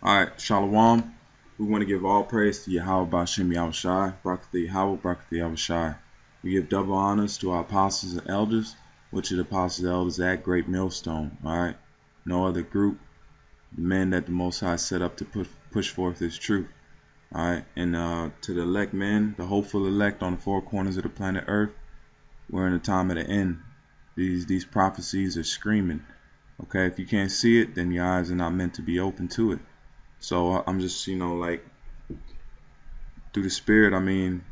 Alright, Shalom. We want to give all praise to Yahweh Bashem Yahushai, Brakati Yahweh, Brakati Yahushai. We give double honors to our apostles and elders, which are the apostles and elders at Great Millstone. Alright, no other group, the men that the Most High set up to push forth His truth. Alright, and to the elect men, the hopeful elect on the four corners of the planet Earth, we're in the time of the end. These prophecies are screaming. Okay, if you can't see it, then your eyes are not meant to be open to it. So I'm just, like, through the Spirit, I mean,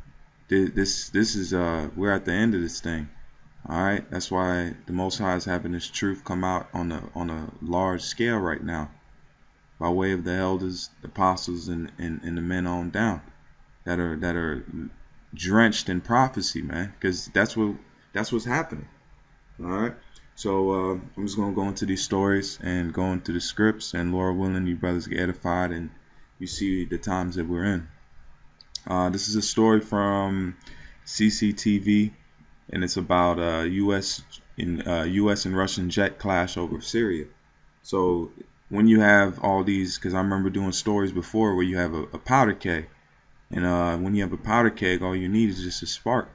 this is we're at the end of this thing. All right, that's why the Most High is having this truth come out on a large scale right now, by way of the elders, the apostles, and the men on down that are drenched in prophecy, man, because that's what's happening. All right. So I'm just going to go into these stories and go into the scripts, and Lord willing, you brothers get edified and you see the times that we're in. This is a story from CCTV, and it's about U.S. and Russian jet clash over Syria. So when you have all these, because I remember doing stories before where you have a powder keg, and when you have a powder keg, all you need is just a spark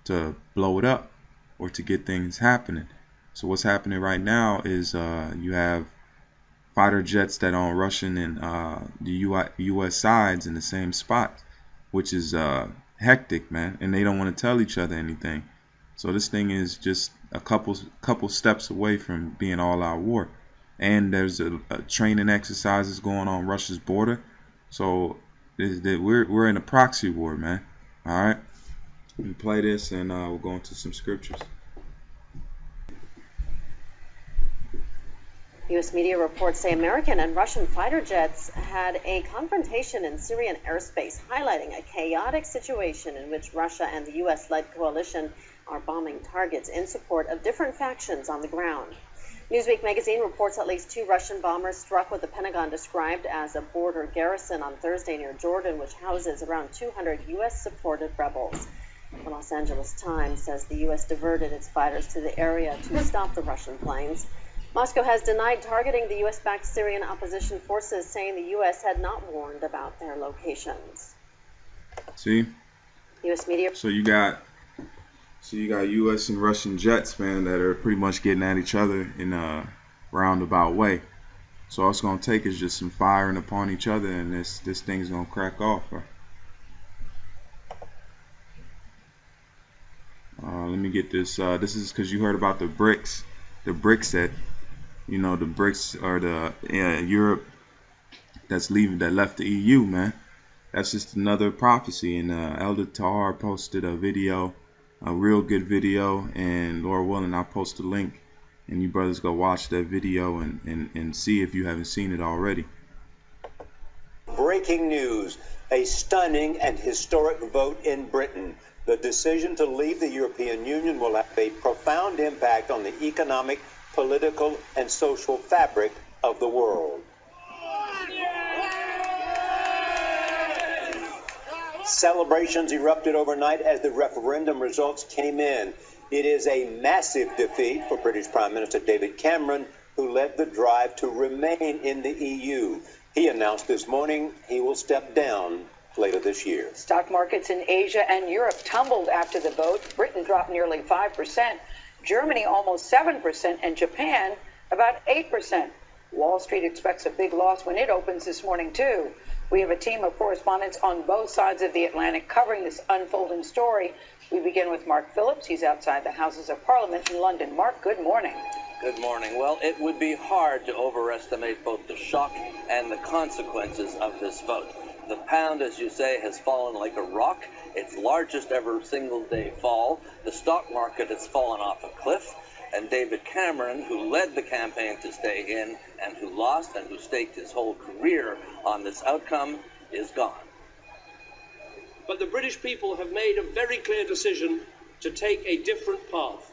to blow it up or to get things happening. So what's happening right now is you have fighter jets that are on Russian and the U.S. sides in the same spot, which is hectic, man. And they don't want to tell each other anything. So this thing is just a couple steps away from being all-out war. And there's a training exercises going on Russia's border. So we're in a proxy war, man. All right. Let me play this, and we'll go into some scriptures. U.S. media reports say American and Russian fighter jets had a confrontation in Syrian airspace, highlighting a chaotic situation in which Russia and the U.S.-led coalition are bombing targets in support of different factions on the ground. Newsweek magazine reports at least 2 Russian bombers struck what the Pentagon described as a border garrison on Thursday near Jordan, which houses around 200 U.S.-supported rebels. The Los Angeles Times says the U.S. diverted its fighters to the area to stop the Russian planes. Moscow has denied targeting the U.S.-backed Syrian opposition forces, saying the U.S. had not warned about their locations. See? U.S. media. So you got U.S. and Russian jets, man, that are pretty much getting at each other in a roundabout way. So all it's going to take is just some firing upon each other, and this thing's going to crack off. Let me get this. This is because you heard about the Brexit. The Brexit are the Europe that left the EU, man. That's just another prophecy. And Elder Tahar posted a video, a real good video, and Lord willing, I'll post a link, and you brothers go watch that video and see if you haven't seen it already. Breaking news: a stunning and historic vote in Britain. The decision to leave the European Union will have a profound impact on the economic, political, and social fabric of the world. Celebrations erupted overnight as the referendum results came in. It is a massive defeat for British Prime Minister David Cameron, who led the drive to remain in the EU. He announced this morning he will step down later this year. Stock markets in Asia and Europe tumbled after the vote. Britain dropped nearly 5%, Germany almost 7%, and Japan about 8%. Wall Street expects a big loss when it opens this morning, too. We have a team of correspondents on both sides of the Atlantic covering this unfolding story. We begin with Mark Phillips. He's outside the Houses of Parliament in London. Mark, good morning. Good morning. Well, it would be hard to overestimate both the shock and the consequences of this vote. The pound, as you say, has fallen like a rock, its largest ever single-day fall. The stock market has fallen off a cliff. And David Cameron, who led the campaign to stay in and who lost and who staked his whole career on this outcome, is gone. But the British people have made a very clear decision to take a different path.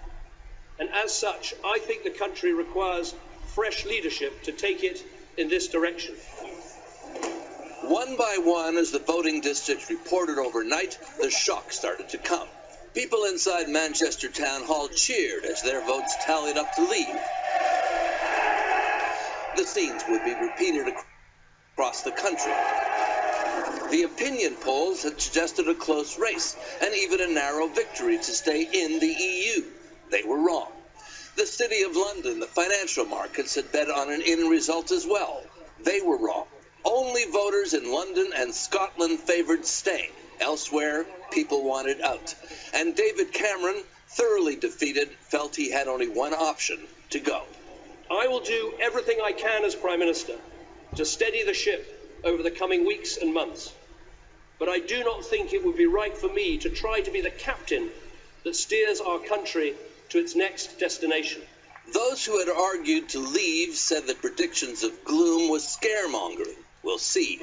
And as such, I think the country requires fresh leadership to take it in this direction. One by one, as the voting districts reported overnight, the shock started to come. People inside Manchester Town Hall cheered as their votes tallied up to leave. The scenes would be repeated across across the country. The opinion polls had suggested a close race and even a narrow victory to stay in the EU. They were wrong. The City of London, the financial markets had bet on an in result as well. They were wrong. Only voters in London and Scotland favored staying. Elsewhere, people wanted out. And David Cameron, thoroughly defeated, felt he had only one option: to go. I will do everything I can as Prime Minister to steady the ship over the coming weeks and months. But I do not think it would be right for me to try to be the captain that steers our country to its next destination. Those who had argued to leave said that predictions of gloom was scaremongering. We'll see.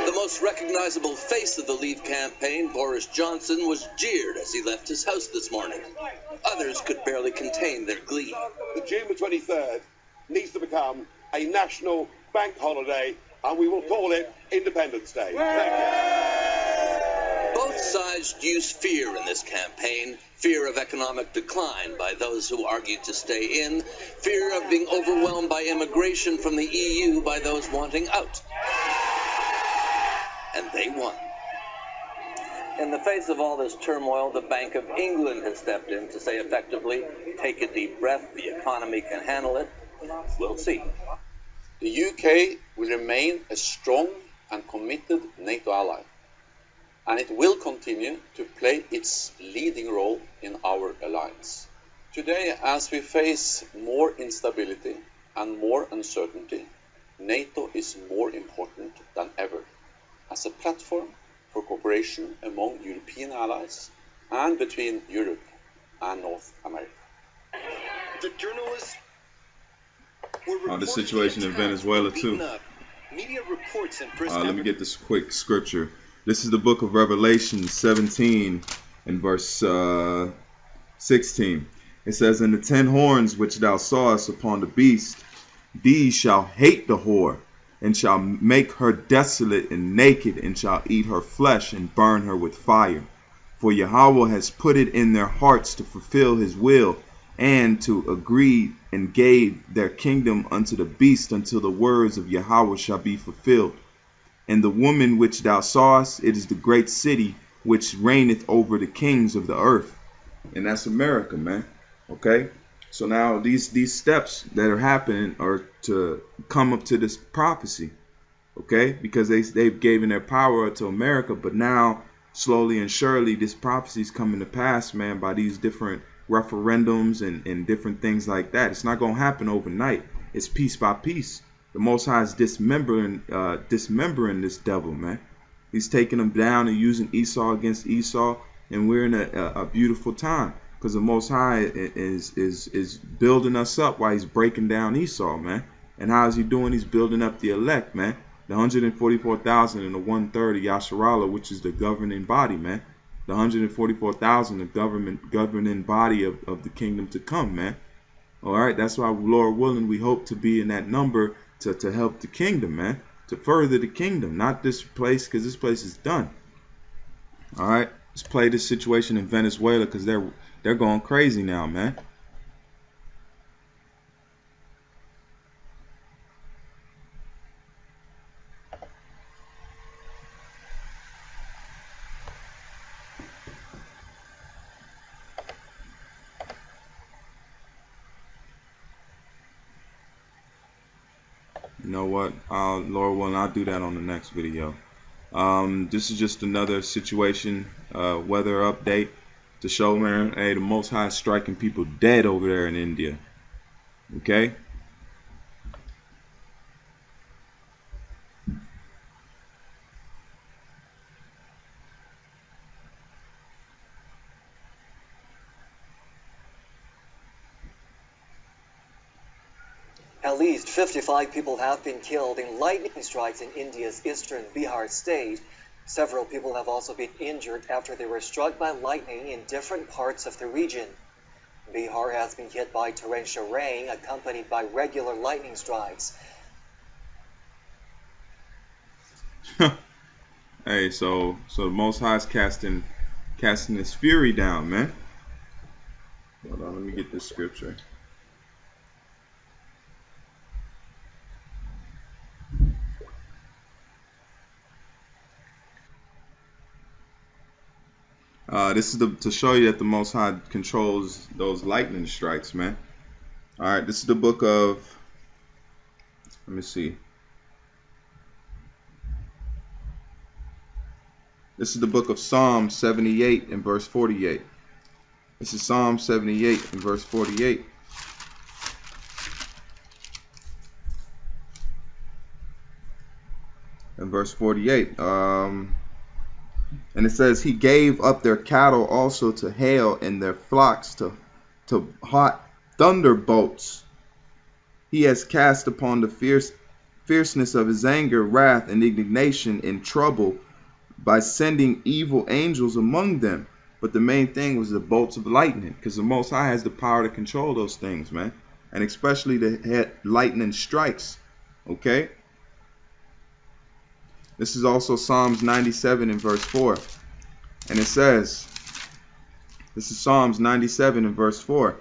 The most recognizable face of the Leave campaign, Boris Johnson, was jeered as he left his house this morning. Others could barely contain their glee. The June the 23rd needs to become a national bank holiday, and we will call it Independence Day. Both sides used fear in this campaign. Fear of economic decline by those who argued to stay in. Fear of being overwhelmed by immigration from the EU by those wanting out. And they won. In the face of all this turmoil, the Bank of England has stepped in to say effectively, take a deep breath, the economy can handle it. We'll see. The UK will remain a strong and committed NATO ally, and it will continue to play its leading role in our alliance. Today, as we face more instability and more uncertainty, NATO is more important than ever as a platform for cooperation among European allies and between Europe and North America. The journalists on the situation in Venezuela too. Media reports in let me get this quick scripture. This is the book of Revelation 17 and verse 16. It says, "And the 10 horns which thou sawest upon the beast, these shall hate the whore, and shall make her desolate and naked, and shall eat her flesh and burn her with fire. For Yahweh has put it in their hearts to fulfill his will, and to agree, and gave their kingdom unto the beast until the words of Yahweh shall be fulfilled. And the woman which thou sawest, it is the great city which reigneth over the kings of the earth." And that's America, man. Okay? So now these steps that are happening are to come up to this prophecy. Okay? Because they've given their power to America, but now slowly and surely this prophecy is coming to pass, man, by these different referendums and different things like that. It's not going to happen overnight. It's piece by piece. The Most High is dismembering this devil, man. He's taking them down and using Esau against Esau, and we're in a beautiful time because the Most High is building us up while he's breaking down Esau, man. And how is he doing? He's building up the elect, man. The 144,000 and the 1/3 of Yasharallah, which is the governing body, man. The 144,000, the governing body of the kingdom to come, man. All right, that's why, Lord willing, we hope to be in that number to help the kingdom, man. To further the kingdom, not this place, because this place is done. All right, let's play this situation in Venezuela because they're going crazy now, man. You know what, Lord willing, I'll do that on the next video. This is just another situation, weather update to show, man, hey, the Most High is striking people dead over there in India. Okay? At least 55 people have been killed in lightning strikes in India's eastern Bihar state. Several people have also been injured after they were struck by lightning in different parts of the region. Bihar has been hit by torrential rain accompanied by regular lightning strikes. Hey, so the Most High is casting his fury down, man. Hold on, let me get this scripture. This is to show you that the Most High controls those lightning strikes, man. All right, this is the book of, let me see. This is the book of Psalm 78 and verse 48. This is Psalm 78 and verse 48. And verse 48. And it says, He gave up their cattle also to hail, and their flocks to hot thunderbolts. He has cast upon the fierceness of his anger, wrath, and indignation, and trouble, by sending evil angels among them. But the main thing was the bolts of lightning, because the Most High has the power to control those things, man. And especially the lightning strikes. Okay? This is also Psalms 97 and verse 4. And it says, this is Psalms 97 and verse 4.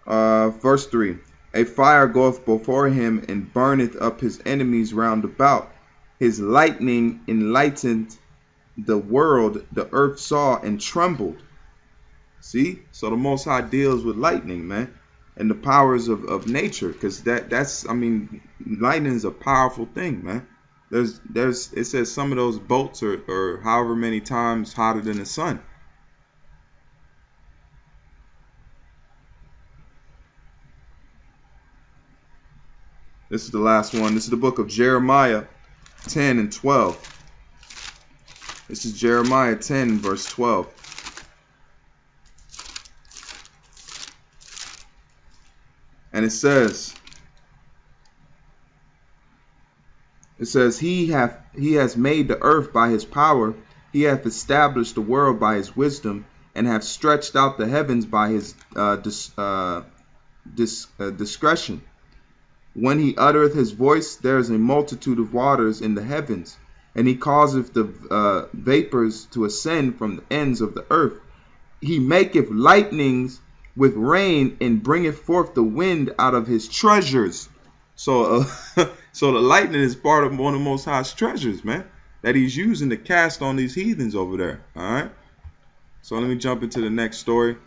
Verse 3. A fire goeth before him, and burneth up his enemies round about. His lightning enlightened the world, the earth saw and trembled. See? So the Most High deals with lightning, man, and the powers of nature, because that's, I mean, lightning is a powerful thing, man. It says some of those bolts are however many times hotter than the sun. This is the last one. This is the book of Jeremiah 10 and 12. This is Jeremiah 10 verse 12. And it says, He has made the earth by his power, he hath established the world by his wisdom, and hath stretched out the heavens by his discretion. When he uttereth his voice, there is a multitude of waters in the heavens, and he causeth the vapors to ascend from the ends of the earth. He maketh lightnings with rain, and bringeth forth the wind out of his treasures. So so the lightning is part of one of the Most High's treasures, man, that he's using to cast on these heathens over there. All right. So let me jump into the next story.